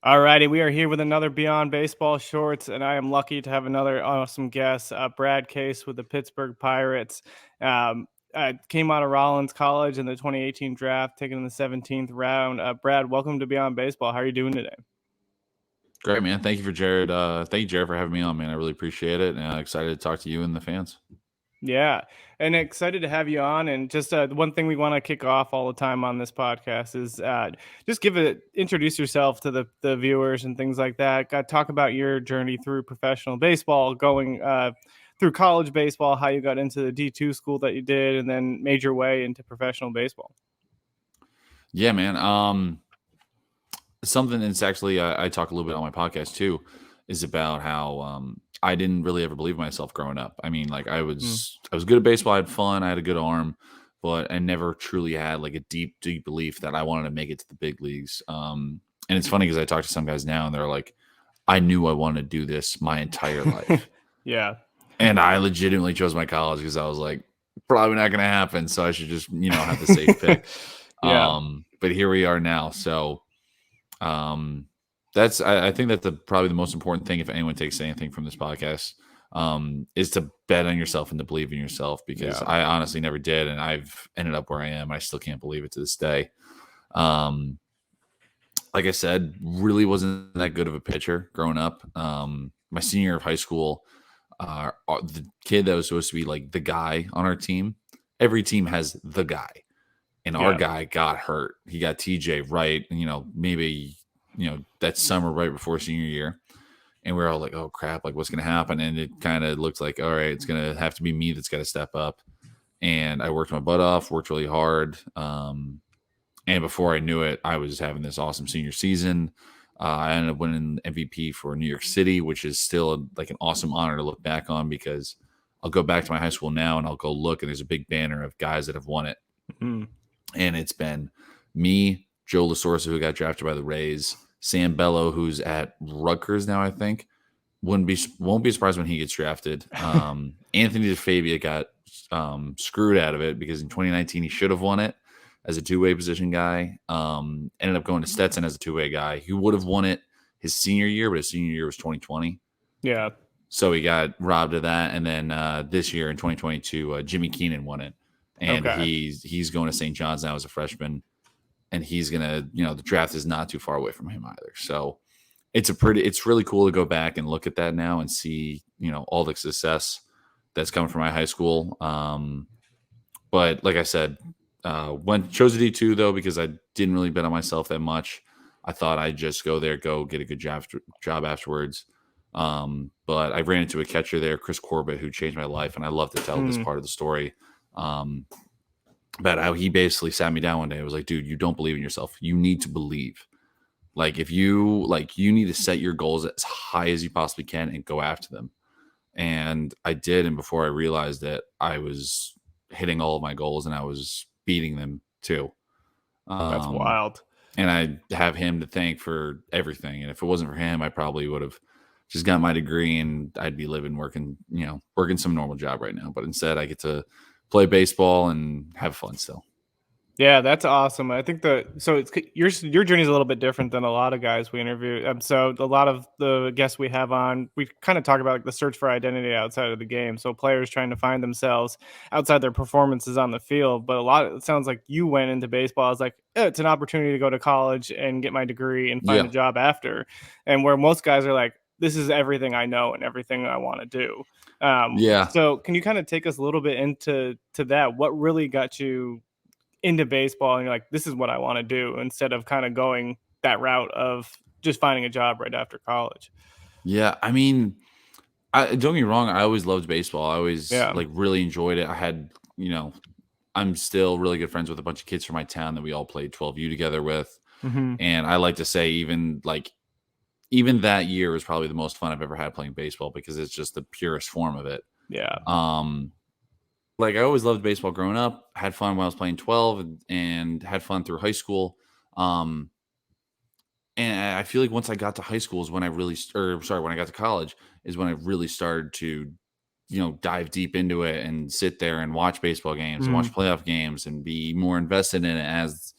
Alrighty, we are here with another Beyond Baseball Shorts, and I am lucky to have another awesome guest, Brad Case with the Pittsburgh Pirates. Came out of Rollins College in the 2018 draft, taken in the 17th round. Brad, welcome to Beyond Baseball. How are you doing today? Great, man. Thank you for Jared. Thank you, Jared, for having me on, man. I really appreciate it, and excited to talk to you and the fans. Yeah, and excited to have you on. And just one thing we want to kick off all the time on this podcast is just introduce yourself to the viewers and things like that. Talk about your journey through professional baseball, going through college baseball, how you got into the D2 school that you did, and then made your way into professional baseball. Yeah, man. Something that's actually I talk a little bit on my podcast too is about how I didn't really ever believe in myself growing up. I mean, like I was good at baseball. I had fun. I had a good arm, but I never truly had like a deep belief that I wanted to make it to the big leagues. And it's funny because I talk to some guys now and they're like, I knew I wanted to do this my entire life. Yeah. And I legitimately chose my college because I was like, probably not going to happen. So I should just, have the safe pick. Yeah. But here we are now. So I think that's probably the most important thing if anyone takes anything from this podcast, is to bet on yourself and to believe in yourself, because I honestly never did. And I've ended up where I am. I still can't believe it to this day. Like I said, really wasn't that good of a pitcher growing up. My senior year of high school, the kid that was supposed to be like the guy on our team, every team has the guy. And our guy got hurt. He got TJ right, maybe, that summer right before senior year. And we were all like, oh, crap, like what's going to happen? And it kind of looked like, all right, it's going to have to be me that's got to step up. And I worked my butt off, worked really hard. And before I knew it, I was having this awesome senior season. I ended up winning MVP for New York City, which is still like an awesome honor to look back on, because I'll go back to my high school now and I'll go look and there's a big banner of guys that have won it. Mm-hmm. And it's been me, Joe Lasorsa, who got drafted by the Rays, Sam Bello, who's at Rutgers now, I think. Won't be surprised when he gets drafted. Anthony DeFabia got screwed out of it because in 2019 he should have won it as a two-way position guy. Ended up going to Stetson as a two-way guy. He would have won it his senior year, but his senior year was 2020. Yeah. So he got robbed of that. And then this year in 2022, Jimmy Keenan won it. And he's going to St. John's now as a freshman. And he's going to, the draft is not too far away from him either. So it's really cool to go back and look at that now and see, all the success that's coming from my high school. But like I said, chose a D2 though, because I didn't really bet on myself that much. I thought I'd just go get a good job afterwards. But I ran into a catcher there, Chris Corbett, who changed my life. And I love to tell this part of the story. About how he basically sat me down one day. It was like, dude, you don't believe in yourself. You need to believe. Like if you need to set your goals as high as you possibly can and go after them. And I did. And before I realized that, I was hitting all of my goals and I was beating them too. That's wild. And I have him to thank for everything. And if it wasn't for him, I probably would have just got my degree and I'd be working some normal job right now. But instead I get to play baseball and have fun still. Yeah, that's awesome. I think your journey is a little bit different than a lot of guys we interview. So a lot of the guests we have on, we kind of talk about the search for identity outside of the game. So players trying to find themselves outside their performances on the field. But it sounds like you went into baseball as like, it's an opportunity to go to college and get my degree and find a job after. And where most guys are like, this is everything I know and everything I want to do. So can you kind of take us a little bit into that? What really got you into baseball and you're like, this is what I want to do, instead of kind of going that route of just finding a job right after college? Yeah. I mean, don't get me wrong. I always loved baseball. I always really enjoyed it. I had, I'm still really good friends with a bunch of kids from my town that we all played 12U together with. Mm-hmm. And I like to say even that year was probably the most fun I've ever had playing baseball, because it's just the purest form of it. Yeah. I always loved baseball growing up, had fun when I was playing 12 and had fun through high school. And I feel like once I got to high school is when when I got to college is when I really started to, dive deep into it and sit there and watch baseball games and watch playoff games and be more invested in it as,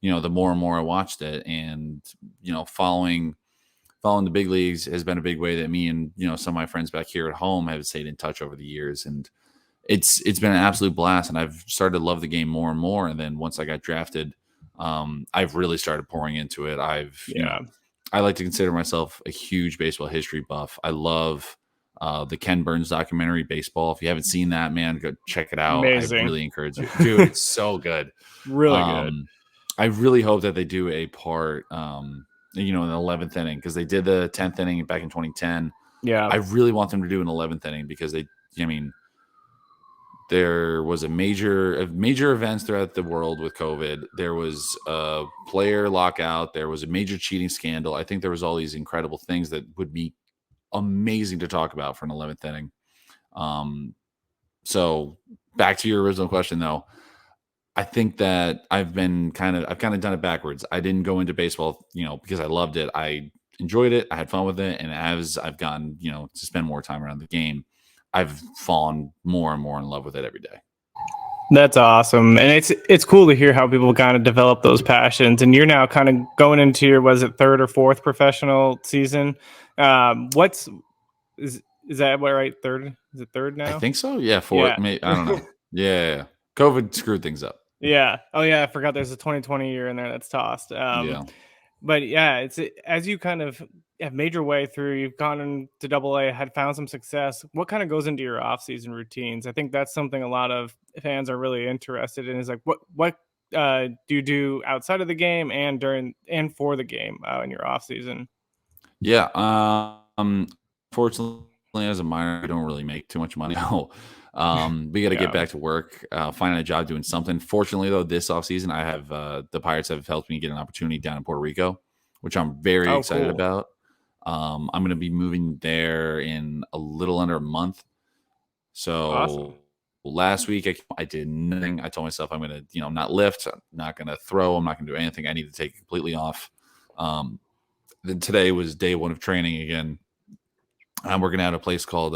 the more and more I watched it, and, following following the big leagues has been a big way that me and some of my friends back here at home have stayed in touch over the years, and it's been an absolute blast. And I've started to love the game more and more. And then once I got drafted, I've really started pouring into it. Yeah. I like to consider myself a huge baseball history buff. I love the Ken Burns documentary, Baseball. If you haven't seen that, man, go check it out. I Amazing. really encourage you, dude. It's so good. Really good. I really hope that they do a part, in the 11th inning, because they did the 10th inning back in 2010. Yeah. I really want them to do an 11th inning because there was major events throughout the world with COVID. There was a player lockout. There was a major cheating scandal. I think there was all these incredible things that would be amazing to talk about for an 11th inning. So back to your original question, though, I think that I've kind of done it backwards. I didn't go into baseball, because I loved it. I enjoyed it. I had fun with it. And as I've gotten, to spend more time around the game, I've fallen more and more in love with it every day. That's awesome. And it's cool to hear how people kind of develop those passions. And you're now kind of going into your, was it third or fourth professional season? Is that what, right? Third? Is it third now? I think so. Yeah. Fourth. Yeah. I don't know. Yeah. COVID screwed things up. Yeah. Oh yeah. I forgot there's a 2020 year in there that's tossed. Yeah. But yeah, it's as you kind of have made your way through, you've gone into AA, had found some success. What kind of goes into your off-season routines? I think that's something a lot of fans are really interested in. Is like what do you do outside of the game and during and for the game in your off-season? Yeah. Fortunately, as a minor, I don't really make too much money. We got to get back to work, finding a job doing something. Fortunately, though, this offseason, I have the Pirates have helped me get an opportunity down in Puerto Rico, which I'm very excited about. I'm going to be moving there in a little under a month. So awesome. Last week, I did nothing. I told myself I'm going to, not lift, I'm not going to throw, I'm not going to do anything. I need to take it completely off. Then today was day one of training again. I'm working at a place called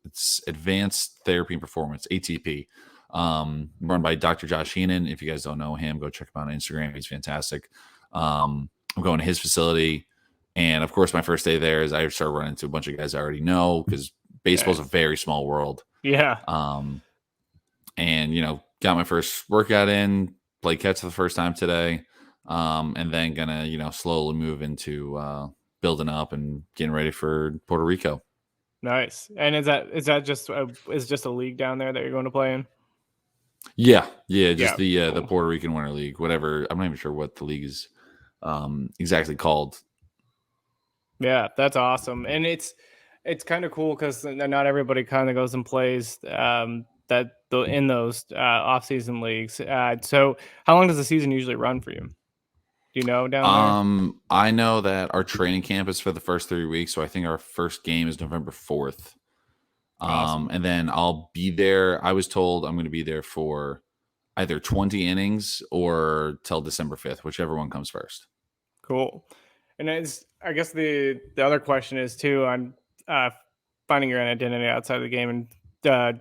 it's Advanced Therapy and Performance, ATP, run by Dr. Josh Heenan. If you guys don't know him, go check him out on Instagram. He's fantastic. I'm going to his facility. And, of course, my first day there is I start running into a bunch of guys I already know because baseball's a very small world. Yeah. And, got my first workout in, played catch for the first time today, and then going to, slowly move into building up and getting ready for Puerto Rico. Nice. And is that just a league down there that you're going to play in? Yeah, just the Puerto Rican Winter League, whatever. I'm not even sure what the league is exactly called. Yeah, that's awesome, and it's kind of cool because not everybody kind of goes and plays in those off-season leagues. So, how long does the season usually run for you? Do you know down there? I know that our training camp is for the first 3 weeks, so I think our first game is November 4th. Awesome. And then I'll be there. I was told I'm going to be there for either 20 innings or till December 5th, whichever one comes first. Cool. And I guess the other question is too on finding your own identity outside of the game and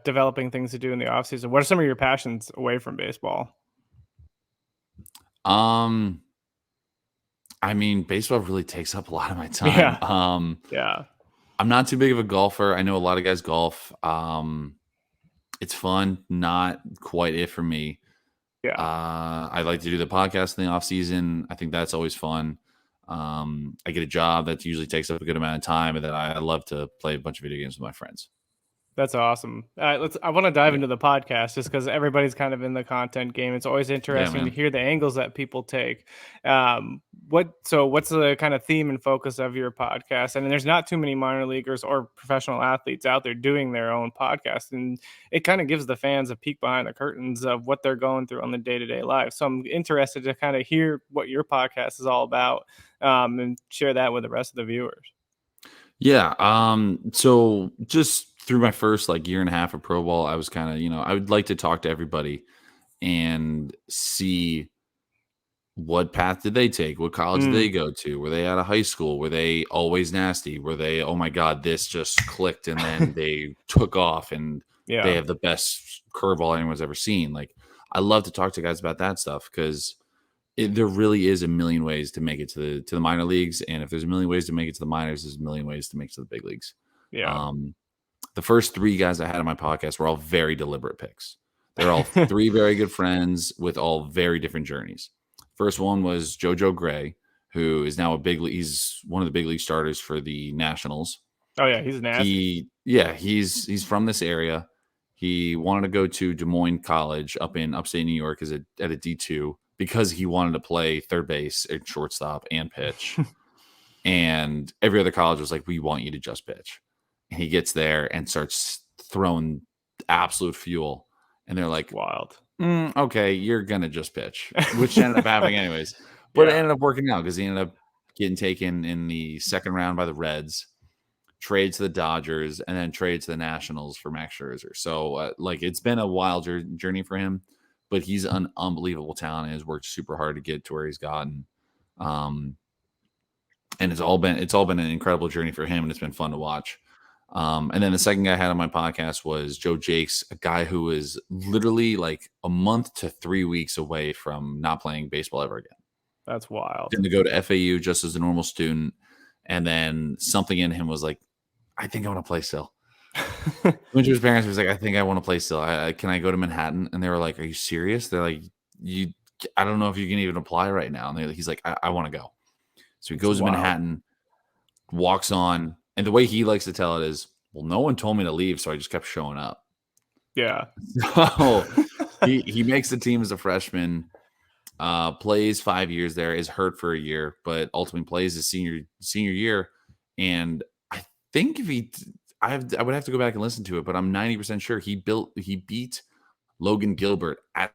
developing things to do in the off season. What are some of your passions away from baseball? I mean, baseball really takes up a lot of my time. Yeah. I'm not too big of a golfer. I know a lot of guys golf. It's fun, not quite it for me. Yeah. I like to do the podcast in the off season. I think that's always fun. I get a job that usually takes up a good amount of time, and then I love to play a bunch of video games with my friends. That's awesome. I want to dive into the podcast just because everybody's kind of in the content game. It's always interesting to hear the angles that people take. What's the kind of theme and focus of your podcast? And there's not too many minor leaguers or professional athletes out there doing their own podcast, and it kind of gives the fans a peek behind the curtains of what they're going through on the day-to-day life. So I'm interested to kind of hear what your podcast is all about and share that with the rest of the viewers. Yeah. So just through my first year and a half of pro ball, I was kind of, I would like to talk to everybody and see what path did they take? What college did they go to? Were they out of high school? Were they always nasty? Were they, oh my God, this just clicked and then they took off and they have the best curveball anyone's ever seen? I love to talk to guys about that stuff because there really is a million ways to make it to the minor leagues, and if there's a million ways to make it to the minors, there's a million ways to make it to the big leagues. Yeah. The first 3 guys I had on my podcast were all very deliberate picks. They're all 3 very good friends with all very different journeys. First one was JoJo Gray, who is now he's one of the big league starters for the Nationals. Oh yeah, he's nasty. He's from this area. He wanted to go to Des Moines College up in upstate New York at a D2 because he wanted to play third base and shortstop and pitch. And every other college was like, we want you to just pitch. And he gets there and starts throwing absolute fuel. And they're like, Wild. Okay, you're going to just pitch, which ended up happening anyways. But It ended up working out because he ended up getting taken in the second round by the Reds, trade to the Dodgers, and then trade to the Nationals for Max Scherzer. So, it's been a wild journey for him, but he's an unbelievable talent and has worked super hard to get to where he's gotten. And it's all been an incredible journey for him, and it's been fun to watch. And then the second guy I had on my podcast was Joe Jakes, a guy who was literally like a month to 3 weeks away from not playing baseball ever again. That's wild. Didn't go to FAU just as a normal student, and then something in him was like, I think I want to play still. Went to his parents, he was like, I think I want to play still. Can I go to Manhattan? And they were like, are you serious? They're like, I don't know if you can even apply right now. And he's like, I want to go. So he goes to Manhattan, walks on, and the way he likes to tell it is, well, no one told me to leave, so I just kept showing up. Yeah. So he makes the team as a freshman, plays 5 years there, is hurt for a year, but ultimately plays his senior year. And I think I would have to go back and listen to it, but I'm 90% sure he beat Logan Gilbert at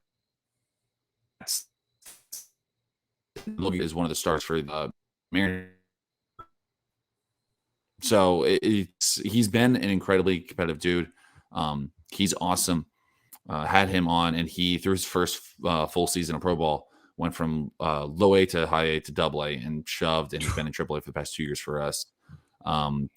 Logan is one of the stars for the Mariners. So he's been an incredibly competitive dude. He's awesome. Had him on, and he through his first full season of pro ball went from low A to high A to double A and shoved, and he's been in triple A for the past 2 years for us.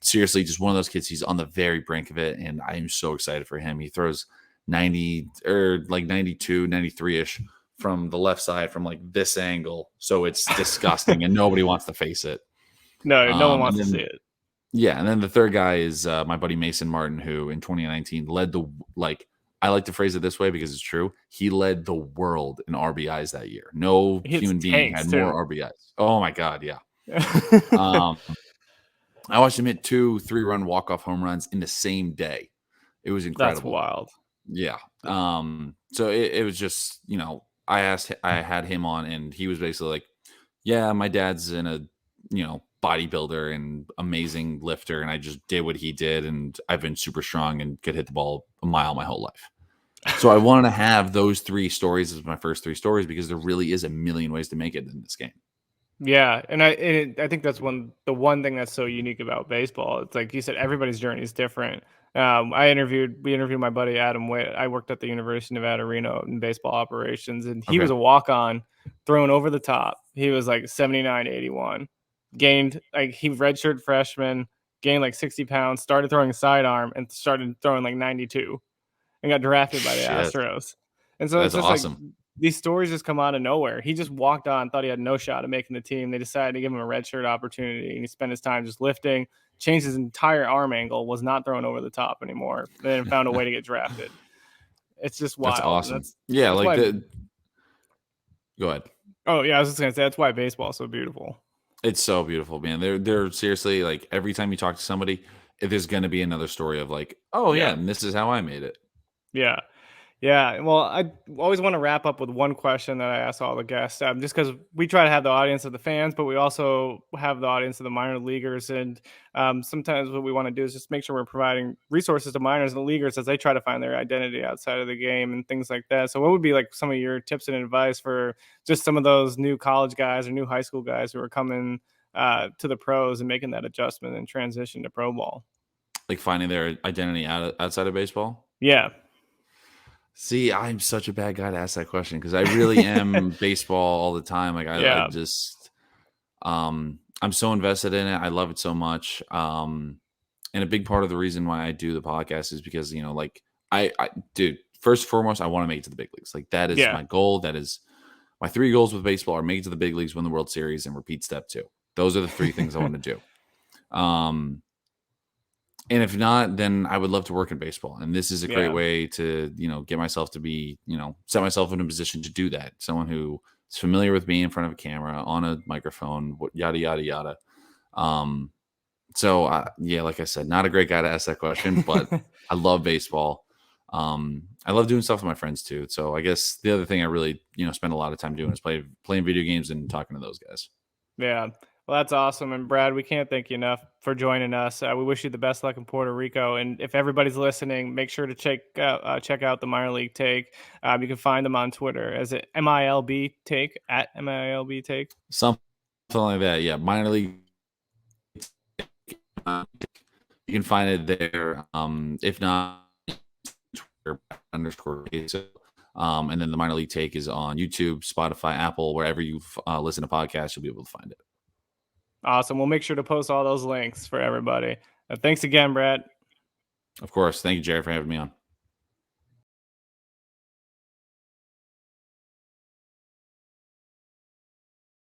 Seriously, just one of those kids. He's on the very brink of it, and I am so excited for him. He throws 90 or like 92, 93-ish from the left side from like this angle. So it's disgusting, and nobody wants to face it. No one wants to see it. Yeah, and then the third guy is my buddy Mason Martin, who in 2019 led I like to phrase it this way because it's true. He led the world in RBIs that year. No human being had more RBIs. Oh my God, yeah. I watched him hit 2 3-run walk-off home runs in the same day. It was incredible. That's wild. Yeah. So it was just, I had him on, and he was basically like, yeah, my dad's in a, bodybuilder and amazing lifter, and I just did what he did, and I've been super strong and could hit the ball a mile my whole life. So I wanted to have those 3 stories as my first 3 stories because there really is a million ways to make it in this game. Yeah, and I think that's the one thing that's so unique about baseball. It's like you said, everybody's journey is different. We interviewed my buddy Adam Witt. I worked at the University of Nevada, Reno in baseball operations, and he was a walk-on, thrown over the top. He was like 79, 81. Gained he redshirt freshman, gained like 60 pounds, started throwing sidearm, and started throwing like 92, and got drafted by the Astros. And so that's it's just awesome. like these stories just come out of nowhere. He just walked on, thought he had no shot at making the team. They decided to give him a redshirt opportunity, and he spent his time just lifting, changed his entire arm angle, was not thrown over the top anymore, then found a way to get drafted. It's just wild. That's awesome. Go ahead. Oh yeah, I was just gonna say that's why baseball is so beautiful. It's so beautiful, man. They're seriously like every time you talk to somebody, there's going to be another story of like, oh yeah, and this is how I made it. Yeah. Yeah. Well, I always want to wrap up with one question that I ask all the guests, just because we try to have the audience of the fans, but we also have the audience of the minor leaguers. And sometimes what we want to do is just make sure we're providing resources to minors and leaguers as they try to find their identity outside of the game and things like that. So what would be like some of your tips and advice for just some of those new college guys or new high school guys who are coming to the pros and making that adjustment and transition to pro ball? Like finding their identity outside of baseball? Yeah. See, I'm such a bad guy to ask that question because I really am baseball all the time. Like I just, I'm so invested in it. I love it so much. And a big part of the reason why I do the podcast is because, dude, first and foremost, I want to make it to the big leagues. Like that is my goal. That is My 3 goals with baseball are make it to the big leagues, win the World Series, and repeat step 2. Those are the 3 things I want to do. And if not, then I would love to work in baseball. And this is a great way to, get myself to be, set myself in a position to do that. Someone who is familiar with being in front of a camera, on a microphone, yada, yada, yada. So, like I said, not a great guy to ask that question, but I love baseball. I love doing stuff with my friends too. So I guess the other thing I really, spend a lot of time doing is playing video games and talking to those guys. Yeah. Well, that's awesome. And Brad, we can't thank you enough for joining us. We wish you the best luck in Puerto Rico. And if everybody's listening, make sure to check out the minor league take. You can find them on Twitter as it MILB take at MILB take. Something like that. Yeah. Minor league. You can find it there. If not, Twitter _. And then the minor league take is on YouTube, Spotify, Apple, wherever you listen to podcasts, you'll be able to find it. Awesome. We'll make sure to post all those links for everybody. Thanks again, Brad. Of course. Thank you, Jared, for having me on.